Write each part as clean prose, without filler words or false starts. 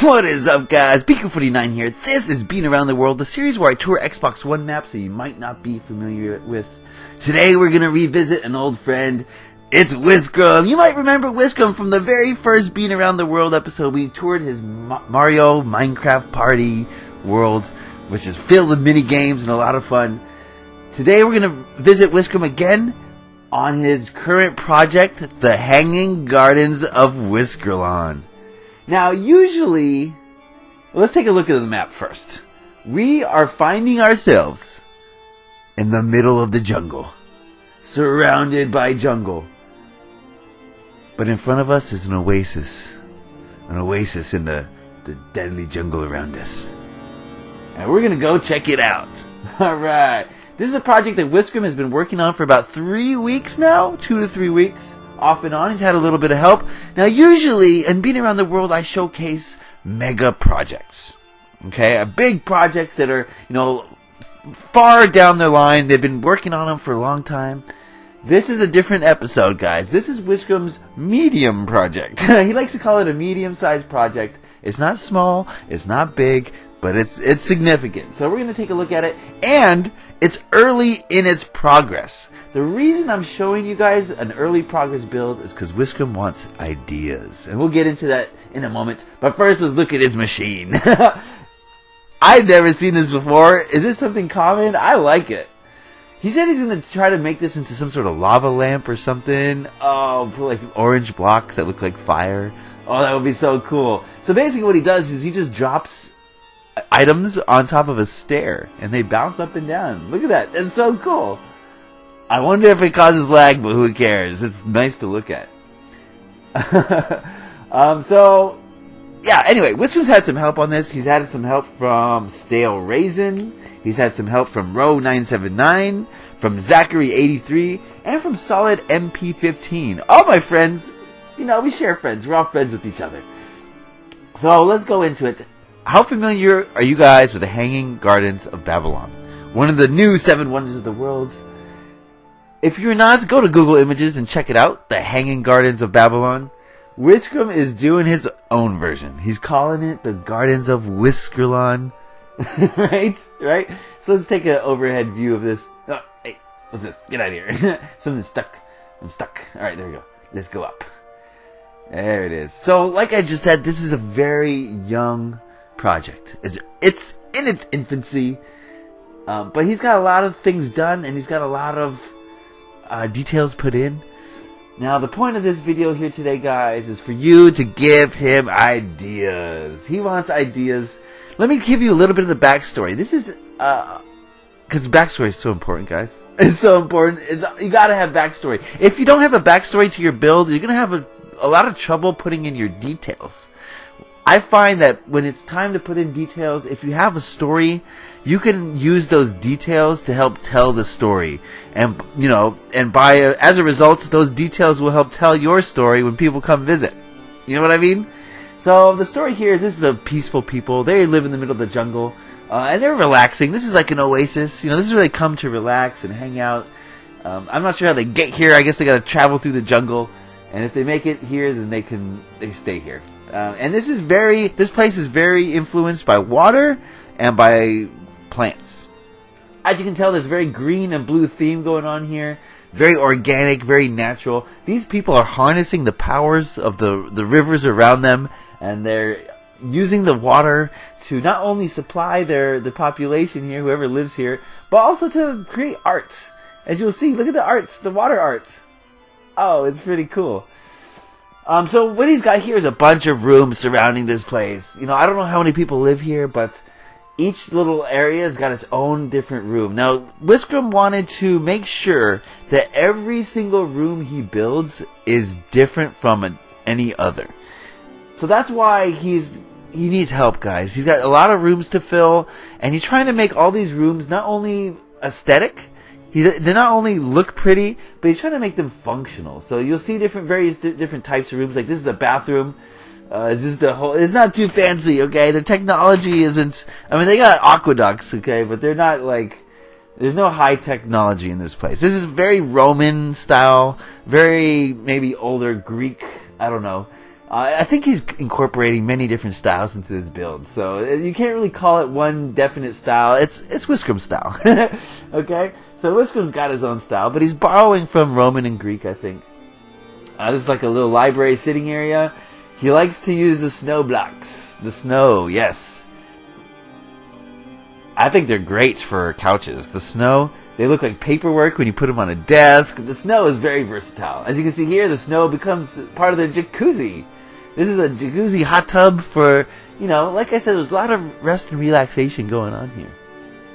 What is up, guys? Beancrew49 here. This is Bean Around the World, the series where I tour Xbox One maps that you might not be familiar with. Today we're going to revisit an old friend. It's Wiskrim. You might remember Wiskrim from the very first Bean Around the World episode. We toured his Mario Minecraft Party world, which is filled with mini games and a lot of fun. Today we're going to visit Wiskrim again on his current project, the Hanging Gardens of Wiskrylon. Now, usually, let's take a look at the map first. We are finding ourselves in the middle of the jungle, surrounded by jungle. But in front of us is an oasis in the deadly jungle around us. And we're going to go check it out. Alright, this is a project that Wiskrim has been working on for about 3 weeks now, 2 to 3 weeks. Off and on. He's had a little bit of help. Now, usually, in Being Around the World, I showcase mega projects. Okay? Big projects that are, far down the line. They've been working on them for a long time. This is a different episode, guys. This is Wiskrim's medium project. He likes to call it a medium-sized project. It's not small. It's not big. But it's significant. So we're going to take a look at it. And it's early in its progress. The reason I'm showing you guys an early progress build is because Wiskrim wants ideas. And we'll get into that in a moment. But first, let's look at his machine. I've never seen this before. Is this something common? I like it. He said he's going to try to make this into some sort of lava lamp or something. Oh, put like orange blocks that look like fire. Oh, that would be so cool. So basically what he does is he just drops items on top of a stair and they bounce up and down. Look at that. It's so cool. I wonder if it causes lag, but who cares? It's nice to look at. Anyway, Wiskrim's had some help on this. He's had some help from Stale Raisin. He's had some help from Row979, from Zachary83, and from Solid MP15. All my friends, we share friends. We're all friends with each other. So let's go into it. How familiar are you guys with the Hanging Gardens of Babylon? One of the new 7 wonders of the world. If you're not, go to Google Images and check it out. The Hanging Gardens of Babylon. Wiskrim is doing his own version. He's calling it the Gardens of Wiskrylon. Right? So let's take an overhead view of this. Oh, hey, what's this? Get out of here. Something's stuck. I'm stuck. Alright, there we go. Let's go up. There it is. So, like I just said, this is a very young project. It's in its infancy, but he's got a lot of things done and he's got a lot of details put in. Now the point of this video here today, guys, is for you to give him ideas. He wants ideas. Let me give you a little bit of the backstory. This is because backstory is so important, guys. It's so important. You gotta have backstory. If you don't have a backstory to your build, you're gonna have a lot of trouble putting in your details. I find that when it's time to put in details, if you have a story, you can use those details to help tell the story. And, as a result, those details will help tell your story when people come visit. You know what I mean? So, the story here is this is a peaceful people. They live in the middle of the jungle. And they're relaxing. This is like an oasis. This is where they come to relax and hang out. I'm not sure how they get here. I guess they gotta travel through the jungle. And if they make it here, then they stay here. And this place is very influenced by water and by plants. As you can tell, there's a very green and blue theme going on here. Very organic, very natural. These people are harnessing the powers of the rivers around them, and they're using the water to not only supply the population here, whoever lives here, but also to create art. As you'll see, look at the arts, the water art. Oh, it's pretty cool. So what he's got here is a bunch of rooms surrounding this place. I don't know how many people live here, but each little area has got its own different room. Now, Wiskrim wanted to make sure that every single room he builds is different from any other. So that's why he needs help, guys. He's got a lot of rooms to fill, and he's trying to make all these rooms not only aesthetic, they not only look pretty, but he's trying to make them functional. So you'll see various different types of rooms. Like this is a bathroom. It's not too fancy, okay? The technology isn't. They got aqueducts, okay, but they're not like. There's no high technology in this place. This is very Roman style, very maybe older Greek. I don't know. I think he's incorporating many different styles into this build, so you can't really call it one definite style. It's Wiskrim style. Okay? So Wiskrim's got his own style, but he's borrowing from Roman and Greek, I think. This is like a little library sitting area. He likes to use the snow blocks. The snow, yes. I think they're great for couches. The snow, they look like paperwork when you put them on a desk. The snow is very versatile. As you can see here, the snow becomes part of the jacuzzi. This is a jacuzzi hot tub for, like I said, there's a lot of rest and relaxation going on here.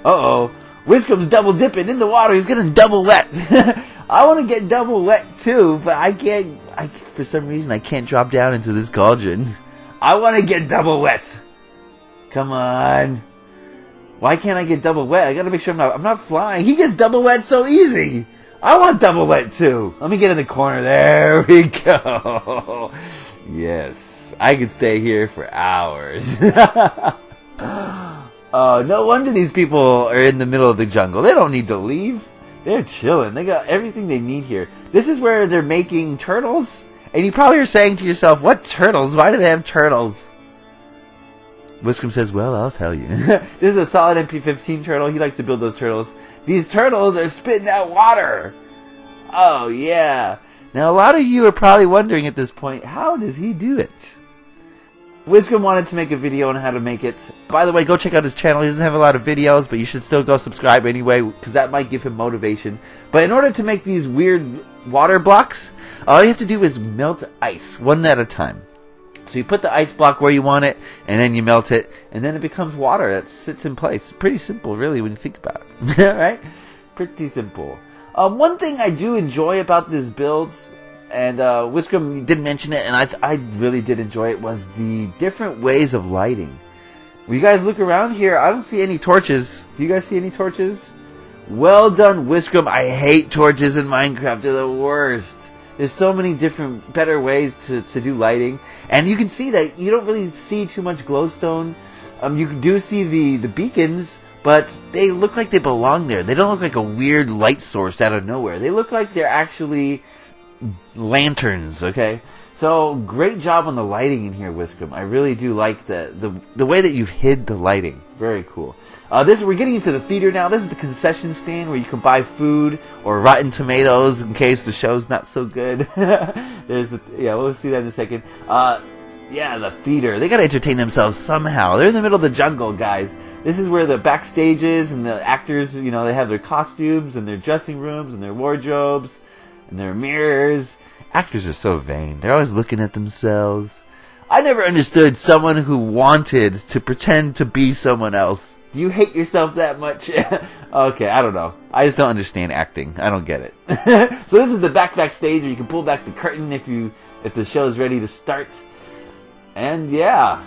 Uh-oh. Wiskrim's double dipping in the water. He's getting double wet. I want to get double wet too, but I can't. For some reason, I can't drop down into this cauldron. I want to get double wet. Come on. Why can't I get double wet? I gotta make sure I'm not flying. He gets double wet so easy. I want double wet too. Let me get in the corner. There we go. Yes, I could stay here for hours. No wonder these people are in the middle of the jungle. They don't need to leave. They're chilling. They got everything they need here. This is where they're making turtles. And you probably are saying to yourself, what turtles? Why do they have turtles? Wiskrim says, well, I'll tell you. This is a solid MP15 turtle. He likes to build those turtles. These turtles are spitting out water. Oh, yeah. Now, a lot of you are probably wondering at this point, how does he do it? Wiskrim wanted to make a video on how to make it. By the way, go check out his channel. He doesn't have a lot of videos, but you should still go subscribe anyway, because that might give him motivation. But in order to make these weird water blocks, all you have to do is melt ice, one at a time. So you put the ice block where you want it, and then you melt it, and then it becomes water that sits in place. Pretty simple, really, when you think about it. Right? Pretty simple. One thing I do enjoy about this build, and Wiskrim didn't mention it, and I really did enjoy it, was the different ways of lighting. When you guys look around here, I don't see any torches. Do you guys see any torches? Well done, Wiskrim. I hate torches in Minecraft. They're the worst. There's so many different, better ways to do lighting. And you can see that you don't really see too much glowstone. You do see the beacons, but they look like they belong there. They don't look like a weird light source out of nowhere. They look like they're actually lanterns, okay? So, great job on the lighting in here, Wiskrim. I really do like the way that you've hid the lighting. Very cool. We're getting into the theater now. This is the concession stand where you can buy food or rotten tomatoes in case the show's not so good. We'll see that in a second. The theater. They gotta entertain themselves somehow. They're in the middle of the jungle, guys. This is where the backstage is, and the actors, they have their costumes and their dressing rooms and their wardrobes and their mirrors. Actors are so vain. They're always looking at themselves. I never understood someone who wanted to pretend to be someone else. Do you hate yourself that much? Okay, I don't know. I just don't understand acting. I don't get it. So this is the backstage where you can pull back the curtain if the show's ready to start. And yeah,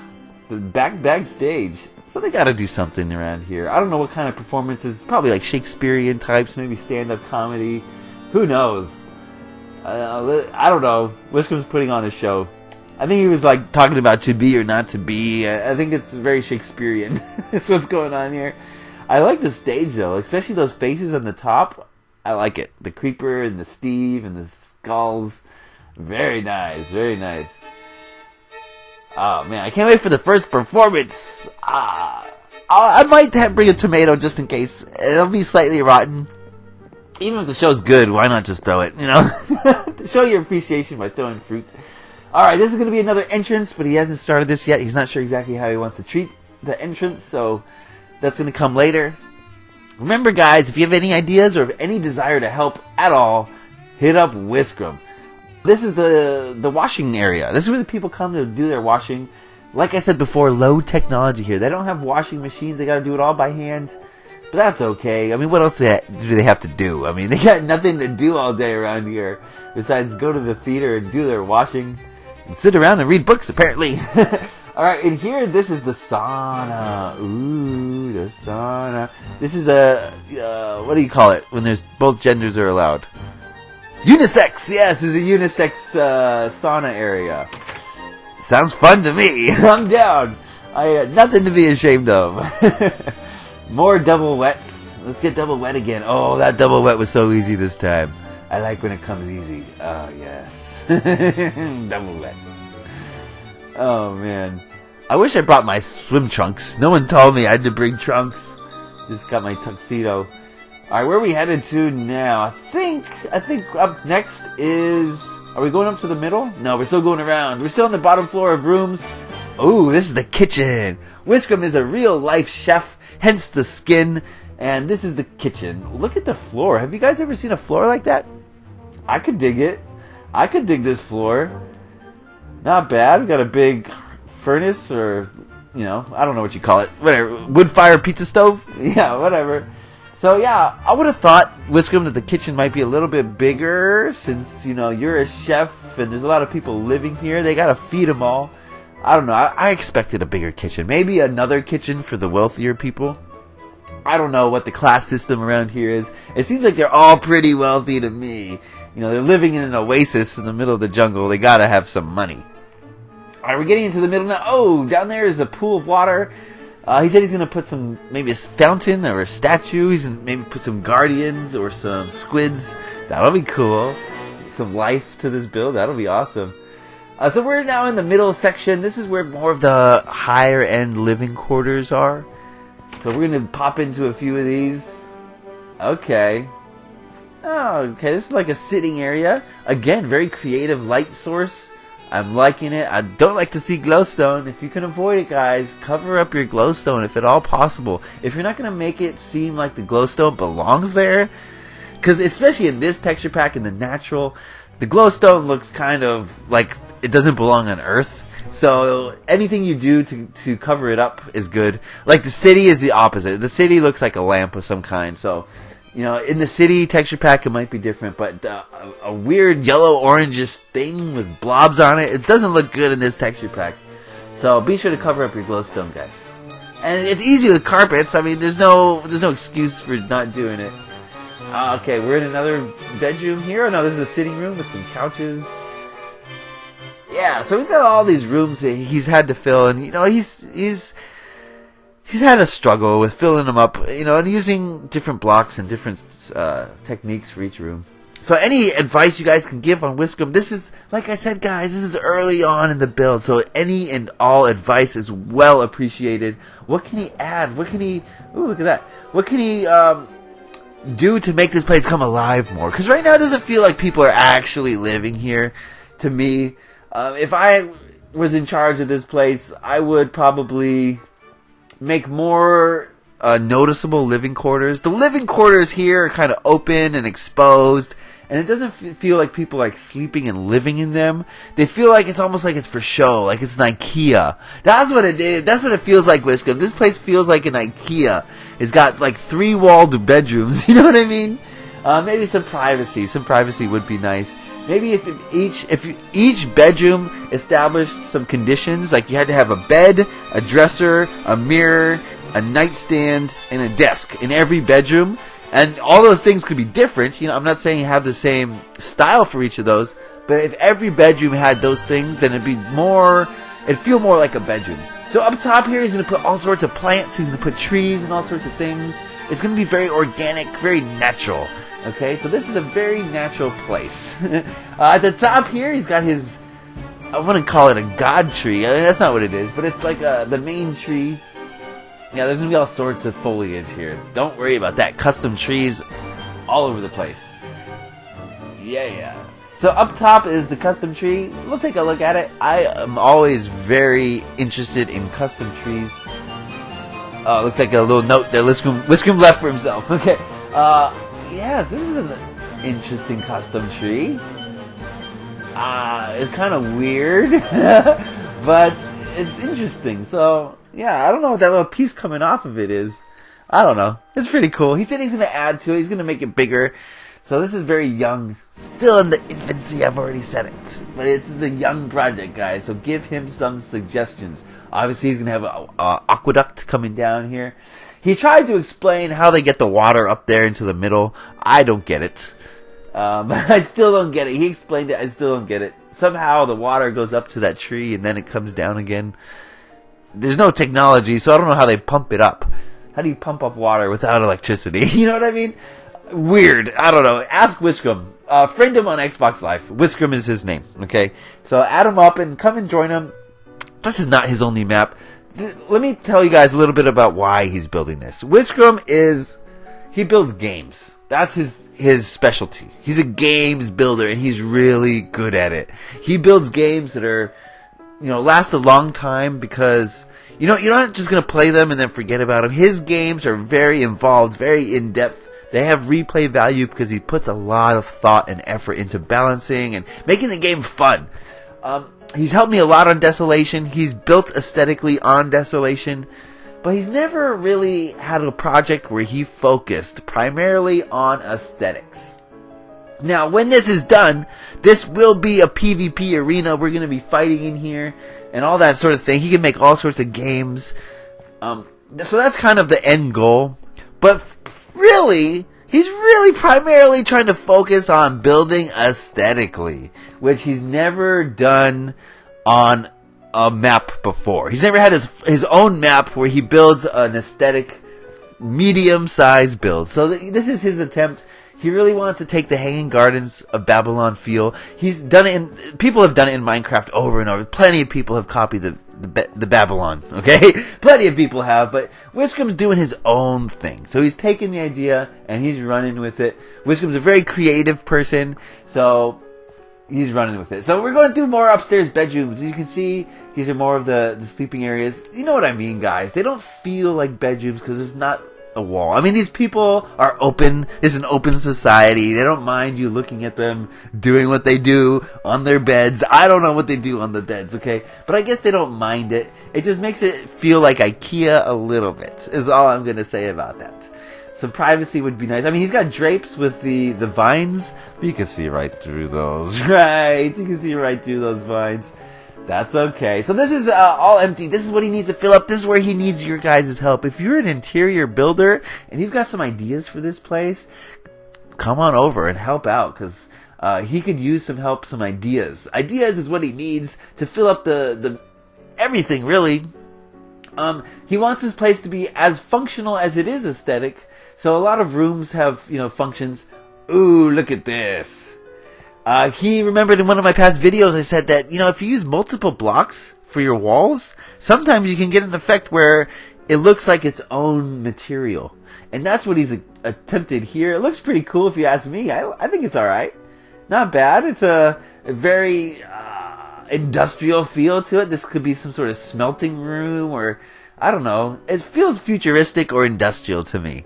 the backstage. So they gotta do something around here. I don't know what kind of performances. Probably like Shakespearean types, maybe stand-up comedy. Who knows? I don't know. Wiskrim's putting on a show. I think he was like talking about to be or not to be. I think it's very Shakespearean. That's what's going on here. I like the stage though, especially those faces on the top. I like it. The creeper and the Steve and the skulls. Very nice. Very nice. Oh man, I can't wait for the first performance. I might bring a tomato just in case. It'll be slightly rotten. Even if the show's good, why not just throw it, To show your appreciation by throwing fruit. Alright, this is going to be another entrance, but he hasn't started this yet. He's not sure exactly how he wants to treat the entrance, so that's going to come later. Remember, guys, if you have any ideas or any desire to help at all, hit up Wiskrim. This is the washing area. This is where the people come to do their washing. Like I said before, low technology here. They don't have washing machines. They got to do it all by hand. But that's okay. I mean, what else do they have to do? I mean, they got nothing to do all day around here besides go to the theater and do their washing and sit around and read books, apparently. Alright, and here, this is the sauna. Ooh, the sauna. This is what do you call it when there's both genders are allowed? Unisex! Yes, this is a unisex sauna area. Sounds fun to me. I'm down. Nothing to be ashamed of. More double wets. Let's get double wet again. Oh, that double wet was so easy this time. I like when it comes easy. Oh, yes. Double wet. Oh, man. I wish I brought my swim trunks. No one told me I had to bring trunks. Just got my tuxedo. Alright, where are we headed to now? I think up next is... Are we going up to the middle? No, we're still going around. We're still on the bottom floor of rooms. Ooh, this is the kitchen. Wiskrim is a real-life chef, hence the skin. And this is the kitchen. Look at the floor. Have you guys ever seen a floor like that? I could dig it. I could dig this floor. Not bad. We got a big furnace, or, you know, I don't know what you call it. Whatever. Wood fire pizza stove? Yeah, whatever. So, yeah, I would have thought, Wiskrim, that the kitchen might be a little bit bigger, since, you know, you're a chef and there's a lot of people living here. They got to feed them all. I don't know. I expected a bigger kitchen. Maybe another kitchen for the wealthier people. I don't know what the class system around here is. It seems like they're all pretty wealthy to me. You know, they're living in an oasis in the middle of the jungle. They got to have some money. All right, we're getting into the middle now. Oh, down there is a pool of water. He said he's going to put some, maybe a fountain or a statue. He's going to maybe put some guardians or some squids. That'll be cool. Some life to this build. That'll be awesome. So we're now in the middle section. This is where more of the higher end living quarters are. So we're going to pop into a few of these. Okay. Oh, okay. This is like a sitting area. Again, very creative light source. I'm liking it. I don't like to see glowstone. If you can avoid it, guys, cover up your glowstone if at all possible. If you're not going to make it seem like the glowstone belongs there, because especially in this texture pack, in the natural, the glowstone looks kind of like it doesn't belong on Earth. So anything you do to cover it up is good. Like the city is the opposite. The city looks like a lamp of some kind. So, you know, in the city texture pack, it might be different, but a weird yellow-orangish thing with blobs on it, it doesn't look good in this texture pack. So be sure to cover up your glowstone, guys. And it's easy with carpets. I mean, there's no excuse for not doing it. Okay, we're in another bedroom here. Oh, no, this is a sitting room with some couches. Yeah, so he's got all these rooms that he's had to fill, and, you know, he's had a struggle with filling them up, you know, and using different blocks and different techniques for each room. So any advice you guys can give on Wiskrim, this is, like I said, guys, this is early on in the build, so any and all advice is well appreciated. What can he add? What can he... Ooh, look at that. What can he do to make this place come alive more? Because right now it doesn't feel like people are actually living here, to me. If I was in charge of this place, I would probably make more noticeable living quarters. The living quarters here are kind of open and exposed, and it doesn't feel like people like sleeping and living in them. They feel like it's almost like it's for show, like it's an IKEA. That's what it is. That's what it feels like, Wiskrim. This place feels like an IKEA. It's got like 3-walled bedrooms. You know what I mean? Maybe some privacy. Some privacy would be nice. Maybe if each bedroom established some conditions, like you had to have a bed, a dresser, a mirror, a nightstand, and a desk in every bedroom, and all those things could be different. You know, I'm not saying you have the same style for each of those, but if every bedroom had those things, then it'd feel more like a bedroom. So up top here, he's going to put all sorts of plants. He's going to put trees and all sorts of things. It's going to be very organic, very natural. Okay, so this is a very natural place. At the top here, he's got his, I want to call it a god tree. I mean, that's not what it is, but it's like the main tree. Yeah, there's going to be all sorts of foliage here. Don't worry about that. Custom trees all over the place. Yeah. So up top is the custom tree. We'll take a look at it. I am always very interested in custom trees. Oh, it looks like a little note there. Wiskrim left for himself. Okay. Yes, this is an interesting custom tree. It's kind of weird, but it's interesting. So, yeah, I don't know what that little piece coming off of it is. I don't know. It's pretty cool. He said he's going to add to it. He's going to make it bigger. So this is very young. Still in the infancy, I've already said it. But this is a young project, guys. So give him some suggestions. Obviously, he's going to have an aqueduct coming down here. He tried to explain how they get the water up there into the middle. I don't get it. I still don't get it. He explained it. I still don't get it. Somehow the water goes up to that tree and then it comes down again. There's no technology, so I don't know how they pump it up. How do you pump up water without electricity? You know what I mean? Weird. I don't know. Ask Wiskrim. Friend him on Xbox Live. Wiskrim is his name. Okay? So add him up and come and join him. this is not his only map. Let me tell you guys a little bit about why he's building this. Wiskrim he builds games. That's his specialty. He's a games builder, and he's really good at it. He builds games that are, last a long time because, you're not just going to play them and then forget about them. His games are very involved, very in-depth. They have replay value because he puts a lot of thought and effort into balancing and making the game fun. He's helped me a lot on Desolation. He's built aesthetically on Desolation. But he's never really had a project where he focused primarily on aesthetics. Now, when this is done, this will be a PvP arena. We're going to be fighting in here and all that sort of thing. He can make all sorts of games. So that's kind of the end goal. But really, he's really primarily trying to focus on building aesthetically, which he's never done on a map before. He's never had his own map where he builds an aesthetic medium-sized build. So this is his attempt. He really wants to take the Hanging Gardens of Babylon feel. He's done it people have done it in Minecraft over and over. Plenty of people have copied the Babylon, okay? Plenty of people have, but Wiskrim's doing his own thing. So he's taking the idea and he's running with it. Wiskrim's a very creative person, so he's running with it. So we're going through more upstairs bedrooms. As you can see, these are more of the sleeping areas. You know what I mean, guys. They don't feel like bedrooms because there's not a wall. I mean, these people are open. This is an open society. They don't mind you looking at them doing what they do on their beds. I don't know what they do on the beds, okay? But I guess they don't mind it. It just makes it feel like IKEA a little bit, is all I'm going to say about that. Some privacy would be nice. I mean, he's got drapes with the vines, but you can see right through those, right? You can see right through those vines. That's okay. So this is all empty. This is what he needs to fill up. This is where he needs your guys' help. If you're an interior builder and you've got some ideas for this place, come on over and help out because he could use some help, some ideas. Ideas is what he needs to fill up the everything, really. He wants his place to be as functional as it is aesthetic. So a lot of rooms have, functions. Ooh, look at this. He remembered in one of my past videos I said that, if you use multiple blocks for your walls, sometimes you can get an effect where it looks like its own material. And that's what he's attempted here. It looks pretty cool if you ask me. I think it's alright. Not bad. It's a very industrial feel to it. This could be some sort of smelting room or, I don't know. It feels futuristic or industrial to me.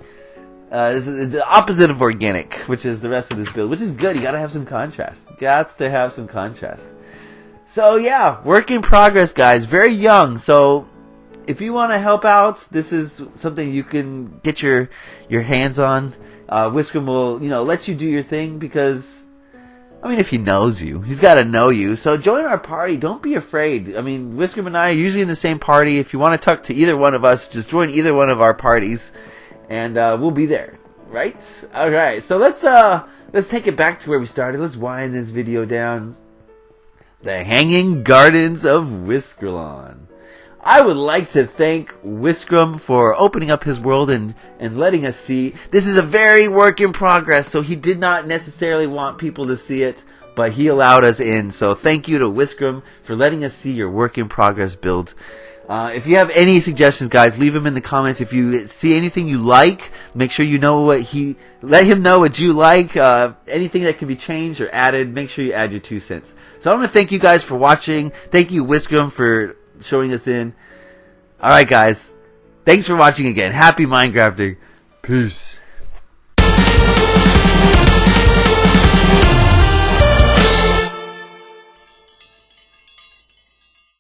This is the opposite of organic, which is the rest of this build, which is good. You gotta have some contrast. Gots to have some contrast. So yeah, work in progress, guys. Very young. So if you want to help out, this is something you can get your hands on. Wiskrim will, let you do your thing because, if he knows you, he's got to know you. So join our party. Don't be afraid. Wiskrim and I are usually in the same party. If you want to talk to either one of us, just join either one of our parties. And we'll be there, right? All right, so let's take it back to where we started. Let's wind this video down. The Hanging Gardens of Wiskrylon. I would like to thank Wiskrim for opening up his world and letting us see. This is a very work in progress, so he did not necessarily want people to see it, but he allowed us in. So thank you to Wiskrim for letting us see your work in progress build. If you have any suggestions, guys, leave them in the comments. If you see anything you like, make sure you know let him know what you like. Anything that can be changed or added, make sure you add your 2 cents. So I want to thank you guys for watching. Thank you, Wiskrim, for showing us in. Alright, guys. Thanks for watching again. Happy Minecrafting. Peace.